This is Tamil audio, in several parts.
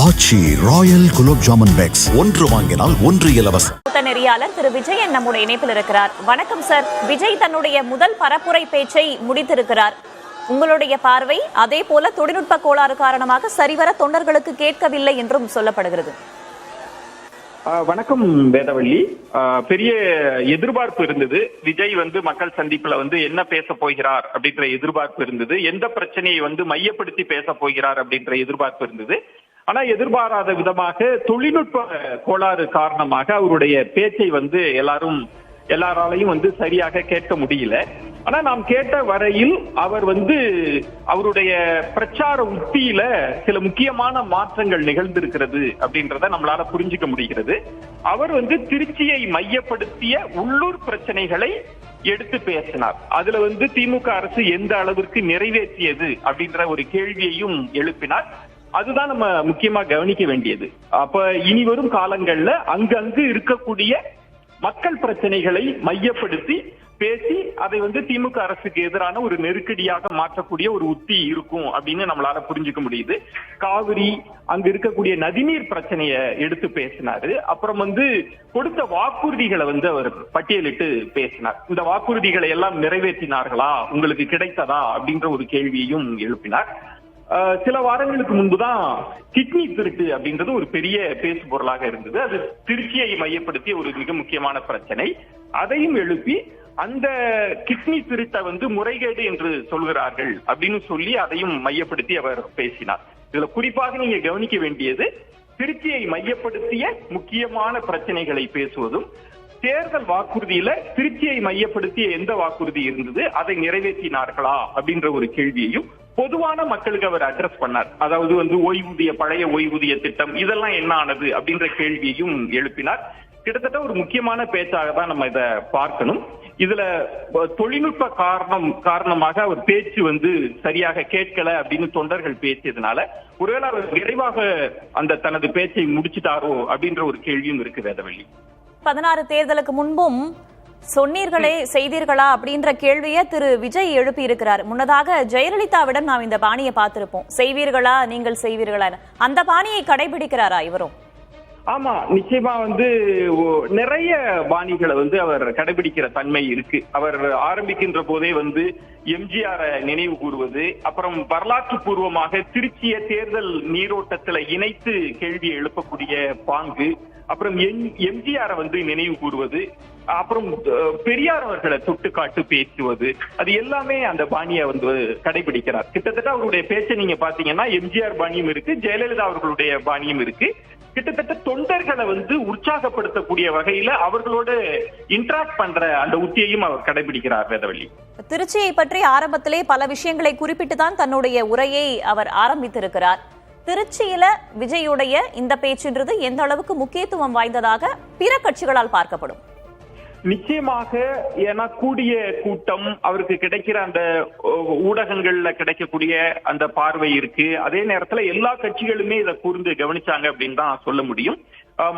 ஆச்சி ராயல் குலோப் ஜாமுன் பேக்ஸ் ஒன்று வாங்கினால் ஒன்று இலவசம். நெறியாளர் திரு விஜயன் நம்முடைய இணைப்பில் இருக்கிறார். வணக்கம் சார். விஜய் தன்னுடைய முதல் பரப்புரை பேச்சை முடித்திருக்கிறார். உங்களுடைய பார்வை? அதே போல தொழில்நுட்ப கோளாறு காரணமாக சரிவர தொண்டர்களுக்கு கேட்கவில்லை என்றும் சொல்லப்படுகிறது. வணக்கம் வேதவள்ளி. பெரிய எதிர்பார்ப்பு இருந்தது. விஜய் மக்கள் சந்திப்புல என்ன பேச போகிறார் அப்படின்ற எதிர்பார்ப்பு இருந்தது. எந்த பிரச்சனையை மையப்படுத்தி பேச போகிறார் அப்படின்ற எதிர்பார்ப்பு இருந்தது. ஆனா எதிர்பாராத விதமாக தொழில்நுட்ப கோளாறு காரணமாக அவருடைய பேச்சை எல்லாராலையும் சரியாக கேட்க முடியல. ஆனா நாம் கேட்ட வரையில் அவர் அவருடைய பிரச்சார உத்தியில சில முக்கியமான மாற்றங்கள் நிகழ்ந்திருக்கிறது அப்படின்றத நம்மளால புரிஞ்சுக்க முடிகிறது. அவர் திருச்சியை மையப்படுத்திய உள்ளூர் பிரச்சனைகளை எடுத்து பேசினார். அதுல திமுக அரசு எந்த அளவிற்கு நிறைவேற்றியது அப்படின்ற ஒரு கேள்வியையும் எழுப்பினார். அதுதான் நம்ம முக்கியமா கவனிக்க வேண்டியது. அப்ப இனி வரும் காலங்கள்ல அங்கங்கு இருக்கக்கூடிய மக்கள் பிரச்சனைகளை மையப்படுத்தி பேசி அதை திமுக அரசுக்கு எதிரான ஒரு நெருக்கடியாக மாற்றக்கூடிய ஒரு உத்தி இருக்கும் அப்படின்னு நம்மளால புரிஞ்சுக்க முடியுது. காவிரி, அங்க இருக்கக்கூடிய நதிநீர் பிரச்சனைய எடுத்து பேசினாரு. அப்புறம் கொடுத்த வாக்குறுதிகளை அவர் பட்டியலிட்டு பேசினார். இந்த வாக்குறுதிகளை எல்லாம் நிறைவேற்றினார்களா, உங்களுக்கு கிடைத்ததா அப்படின்ற ஒரு கேள்வியையும் எழுப்பினார். சில வாரங்களுக்கு முன்புதான் கிட்னி திருட்டு அப்படின்றது ஒரு பெரிய பேசு பொருளாக இருந்தது. அது திருச்சியை மையப்படுத்திய ஒரு மிக முக்கியமான பிரச்சனை. அதையும் எழுப்பி அந்த கிட்னி திருட்டை முறைகேடு என்று சொல்கிறார்கள் அப்படின்னு சொல்லி அதையும் மையப்படுத்தி அவர் பேசினார். இதுல குறிப்பாக நீங்க கவனிக்க வேண்டியது, திருச்சியை மையப்படுத்திய முக்கியமான பிரச்சனைகளை பேசுவதும், தேர்தல் வாக்குறுதியில திருச்சியை மையப்படுத்திய எந்த வாக்குறுதி இருந்தது, அதை நிறைவேற்றினார்களா அப்படின்ற ஒரு கேள்வியையும் பொதுவான மக்களுக்கு அவர் அட்ரஸ் பண்ணார். அதாவது ஓய்வூதிய, பழைய ஓய்வூதிய திட்டம் இதெல்லாம் என்ன ஆனது அப்படின்ற கேள்வியையும் எழுப்பினார். கிட்டத்தட்ட ஒரு முக்கியமான பேச்சாக தான் நம்ம இதை பார்க்கணும். இதுல தொழில்நுட்ப காரணமாக அவர் பேச்சு சரியாக கேட்கல அப்படின்னு தொண்டர்கள் பேசியதுனால ஒருவேளை அவர் விரைவாக அந்த தனது பேச்சை முடிச்சிட்டாரோ அப்படின்ற ஒரு கேள்வியும் இருக்கு வேதவள்ளி. 16 தேர்தலுக்கு முன்பும் சொன்னீர்களே செய்தீர்களா அப்படின்ற கேள்வியை திரு விஜய் எழுப்பி இருக்கிறார். முன்னதாக ஜெயலலிதாவிடம் நாம் இந்த பாணியை பார்த்திருப்போம். செய்வீர்களா, நீங்கள் செய்வீர்களா, அந்த பாணியை கடைபிடிக்கிறாரா இவரும்? ஆமா, நிச்சயமா நிறைய பாணிகளை அவர் கடைபிடிக்கிற தன்மை இருக்கு. அவர் ஆரம்பிக்கின்ற போதே எம்ஜிஆரை நினைவு கூறுவது, அப்புறம் வரலாற்று பூர்வமாக திருச்சிய தேர்தல் நீரோட்டத்துல இணைத்து கேள்வி எழுப்பக்கூடிய பாங்கு, அப்புறம் எம்ஜிஆரை நினைவு கூறுவது, அப்புறம் பெரியார் அவர்களை தொட்டு காட்டு பேசுவது, அது எல்லாமே அந்த பாணியை கடைபிடிக்கிறார். கிட்டத்தட்ட அவருடைய பேச்சை நீங்க பாத்தீங்கன்னா எம்ஜிஆர் பாணியும் இருக்கு, ஜெயலலிதா அவர்களுடைய பாணியும் இருக்கு. கிட்டத்தட்ட தொண்டர்களை உற்சாகப்படுத்தக்கூடிய வகையில அவர்களோட இன்டராக்ட் பண்ற அந்த உத்தியையும் அவர் கடைபிடிக்கிறார் வேதவள்ளி. திருச்சியை பற்றி ஆரம்பத்திலே பல விஷயங்களை குறிப்பிட்டு தான் தன்னுடைய உரையை அவர் ஆரம்பித்திருக்கிறார். திருச்சியில விஜயுடைய இந்த பேச்சுன்றது எந்த அளவுக்கு முக்கியத்துவம் வாய்ந்ததாக பிற கட்சிகளால் பார்க்கப்படும்? நிச்சயமாக, ஏன்னா கூடிய கூட்டம், அவருக்கு கிடைக்கிற அந்த ஊடகங்கள்ல கிடைக்கக்கூடிய அந்த பார்வை இருக்கு. அதே நேரத்துல எல்லா கட்சிகளுமே இதை கூர்ந்து கவனிச்சாங்க அப்படின்னு தான் சொல்ல முடியும்.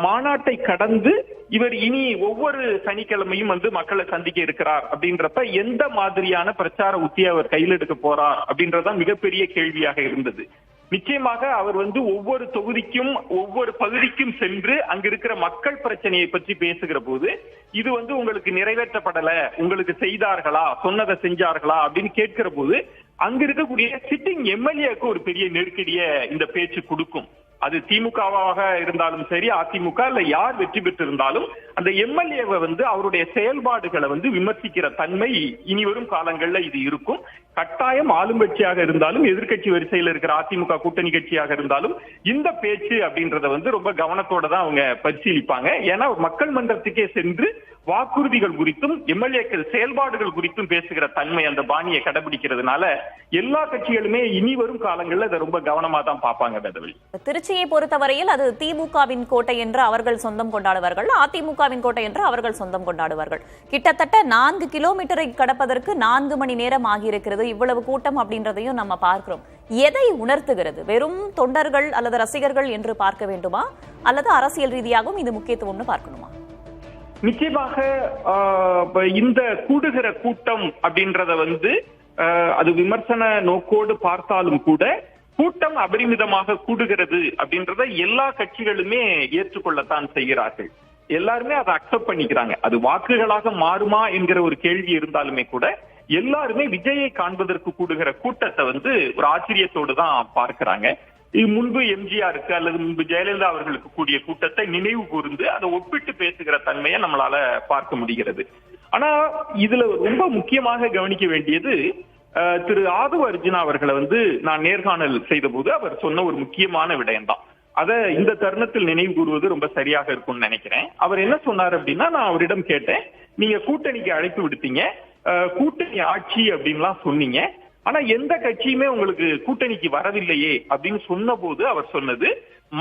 மாநாட்டை கடந்து இவர் இனி ஒவ்வொரு சனிக்கிழமையும் மக்களை சந்திக்க இருக்கிறார் அப்படின்றப்ப எந்த மாதிரியான பிரச்சார உத்தியை அவர் கையில் எடுக்க போறார் அப்படின்றதான் மிகப்பெரிய கேள்வியாக இருந்தது. நிச்சயமாக அவர் ஒவ்வொரு தொகுதிக்கும் ஒவ்வொரு பகுதிக்கும் சென்று அங்க இருக்கிற மக்கள் பிரச்சனையை பற்றி பேசுகிற போது இது உங்களுக்கு நிறைவேற்றப்படல, உங்களுக்கு செய்தார்களா, சொன்னதை செஞ்சார்களா அப்படின்னு கேட்கிற போது அங்க இருக்கக்கூடிய சிட்டிங் எம்எல்ஏக்கு ஒரு பெரிய நெருக்கடிய இந்த பேச்சு கொடுக்கும். அது திமுகவாக இருந்தாலும் சரி, அதிமுக இல்ல யார் வெற்றி பெற்று இருந்தாலும் அந்த எம்எல்ஏவை அவருடைய செயல்பாடுகளை விமர்சிக்கிற தன்மை இனி வரும் காலங்கள்ல இது இருக்கும். கட்டாயம் ஆளும் கட்சியாக இருந்தாலும் எதிர்கட்சி வரிசையில் இருக்கிற அதிமுக கூட்டணி கட்சியாக இருந்தாலும் இந்த பேச்சு அப்படின்றத ரொம்ப கவனத்தோட தான் அவங்க பரிசீலிப்பாங்க. ஏன்னா மக்கள் மன்றத்துக்கே சென்று வாக்குறுதிகள் குறித்தும் எம்எல்ஏக்கள் செயல்பாடுகள் குறித்தும் பேசுகிற தன்மை அந்த பாணியை கடைபிடிக்கிறதுனால எல்லா கட்சிகளுமே இனி வரும் காலங்கள்ல இதை ரொம்ப கவனமா தான் பார்ப்பாங்க. வேதவள்ளி, திருச்சியை பொறுத்தவரையில் அது திமுகவின் கோட்டை என்று அவர்கள் சொந்தம் கொண்டாடுவார்கள், அதிமுகவின் கோட்டை என்று அவர்கள் சொந்தம் கொண்டாடுவார்கள். கிட்டத்தட்ட 4 கிலோமீட்டரை கடப்பதற்கு 4 மணி நேரம் ஆகியிருக்கிறது. இவ்வளவு கூட்டம் அப்படின்றதையும் நம்ம பார்க்கிறோம். எதை உணர்த்துகிறது? வெறும் தொண்டர்கள் அல்லது ரசிகர்கள் என்று பார்க்க வேண்டுமா, அல்லது அரசியல் ரீதியாகவும் இது முக்கியத்துவம்னு பார்க்கணுமா? நிச்சயமாக இந்த கூடுகிற கூட்டம் அப்படின்றத அது விமர்சன நோக்கோடு பார்த்தாலும் கூட கூட்டம் அபரிமிதமாக கூடுகிறது அப்படின்றத எல்லா கட்சிகளுமே ஏற்றுக்கொள்ளத்தான் செய்கிறார்கள். எல்லாருமே அதை அக்செப்ட் பண்ணிக்கிறாங்க. அது வாக்குகளாக மாறுமா என்கிற ஒரு கேள்வி இருந்தாலுமே கூட எல்லாருமே விஜயை காண்பதற்கு கூடுகிற கூட்டத்தை வந்து ஒரு ஆச்சரியத்தோடு தான் பார்க்கிறாங்க. இது முன்பு எம்ஜிஆருக்கு அல்லது முன்பு ஜெயலலிதா அவர்களுக்கு கூடிய கூட்டத்தை நினைவு கூர்ந்து அதை ஒப்பிட்டு பேசுகிற தன்மையை நம்மளால பார்க்க முடிகிறது. ஆனா இதுல ரொம்ப முக்கியமாக கவனிக்க வேண்டியது திரு ஆதவ அர்ஜுனா அவர்களை வந்து நான் நேர்காணல் செய்த போது அவர் சொன்ன ஒரு முக்கியமான விடயம்தான். அதை இந்த தருணத்தில் நினைவு கூறுவது ரொம்ப சரியாக இருக்கும்னு நினைக்கிறேன். அவர் என்ன சொன்னார் அப்படின்னா, நான் அவரிடம் கேட்டேன், நீங்க கூட்டணிக்கு அழைப்பு விடுத்தீங்க, கூட்டணி ஆட்சி அப்படின்லாம் சொன்னீங்க, ஆனா எந்த கட்சியுமே உங்களுக்கு கூட்டணிக்கு வரவில்லையே அப்படின்னு சொன்ன போது அவர் சொன்னது,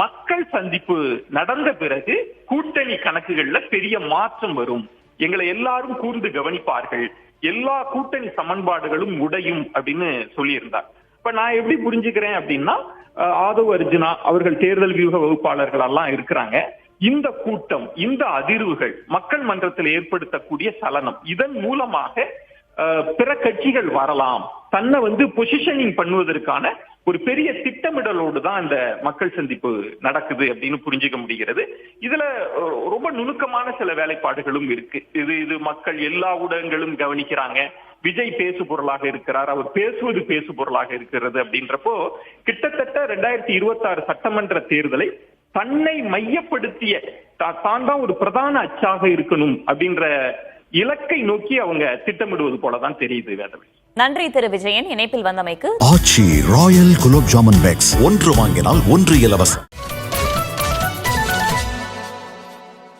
மக்கள் சந்திப்பு நடந்த பிறகு கூட்டணி கணக்குகள்ல பெரிய மாற்றம் வரும், எங்களை எல்லாரும் கூர்ந்து கவனிப்பார்கள், எல்லா கூட்டணி சமன்பாடுகளும் உடையும் அப்படின்னு சொல்லியிருந்தார். இப்ப நான் எப்படி புரிஞ்சுக்கிறேன் அப்படின்னா, ஆதவ அர்ஜுனா அவர்கள் தேர்தல் வியூக வகுப்பாளர்கள் எல்லாம் இருக்கிறாங்க. இந்த கூட்டம், இந்த அதிர்வுகள், மக்கள் மன்றத்தில் ஏற்படுத்தக்கூடிய சலனம், இதன் மூலமாக பிற கட்சிகள் வரலாம், தன்னை வந்து பொசிஷனிங் பண்ணுவதற்கான ஒரு பெரிய திட்டமிடலோடு தான் இந்த மக்கள் சந்திப்பு நடக்குது அப்படின்னு புரிஞ்சுக்க முடிகிறது. இதுல ரொம்ப நுணுக்கமான சில வேலைப்பாடுகளும் இருக்கு. இது மக்கள் எல்லா ஊடகங்களும் கவனிக்கிறாங்க. விஜய் பேசு பொருளாக இருக்கிறார், அவர் பேசுவது பேசு பொருளாக இருக்கிறது அப்படின்றப்போ கிட்டத்தட்ட 2026 சட்டமன்ற தேர்தலை தன்னை மையப்படுத்திய தான் தான் ஒரு பிரதான அச்சாக இருக்கணும் அப்படின்ற இலக்கை நோக்கி அவங்க திட்டமிடுவது போலதான் தெரியுது. வேதவை. நன்றி திரு விஜயன், இணைப்பில் வந்தமைக்கு. ஆச்சி ராயல் குலோப் ஜாமுன் பேக்ஸ், ஒன்று வாங்கினால் ஒன்று இலவசம்.